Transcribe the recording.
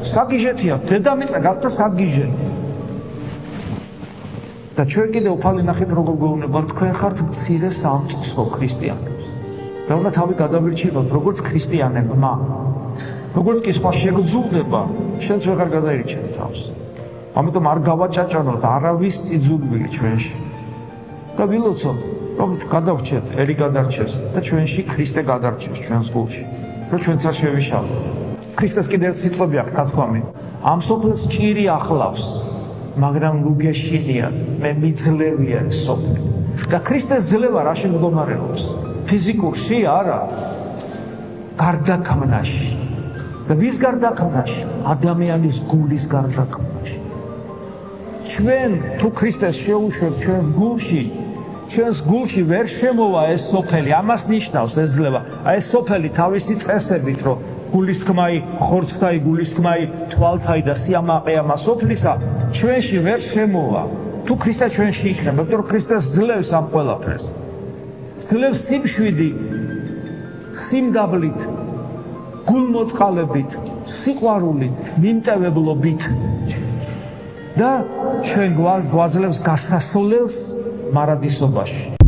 საგიჟეთია, დედამიწა გახდა საგიჟეთი. და ჩვენ კიდე უფალი ნახეთ როგორ გვეუბნება, თქვენ ხართ მცირე სამწყსო ქრისტიანებს. და უნდა თავი გადავირჩიოთ როგორც ქრისტიანებმა. როგორც კი სხვა შეგძულდება, შენც ვეღარ გადაირჩევ თავს. ამიტომ არ გავაჭაჭანოთ არავის სიძულვილი ჩვენში. და ვილოცოთ, რომ გადავრჩეთ, ერი გადარჩეს და ჩვენში ქრისტე გადარჩეს ჩვენს გულში. რომ ჩვენც არ შევიშალოთ. ქრისტეს კიდევ ერთ სიტყვები აქვს ნათქვამი. ამ სოფელს ჭირი ახლავს, მაგრამ ლუგეშინია, მე მიძლევია ეს სოფელი. და ქრისტეს ძლევა რაში მდგომარეობს? ფიზიკურში არა, გარდაქმნაში. და ვის გარდაქმნაში? ადამიანის გულის გარდაქმნაში. ჩვენ თუ ქრისტეს შევუშვებთ ჩვენს გულში ვერ შემოვა ეს სოფელი, ამას ნიშნავს ეს ძლევა. აი ეს სოფელი თავისი წესებით, რომ გულისთქმაი, ხორცთაი, გულისთქმაი, თვალთაი და სიამაყე ამას სოფლისა ჩვენში ვერ შემოვა. თუ ქრისტე ჩვენში იქნება, იმიტომ რომ ქრისტეს ძლევს ამ ყველაფერს. ძლევს სიმშვიდი, სიმდაბლით, გულმოწყალებით, სიყვარულით, მიმტევებლობით და ჩვენ გვაძლევს გასასვლელს მარადისობაში.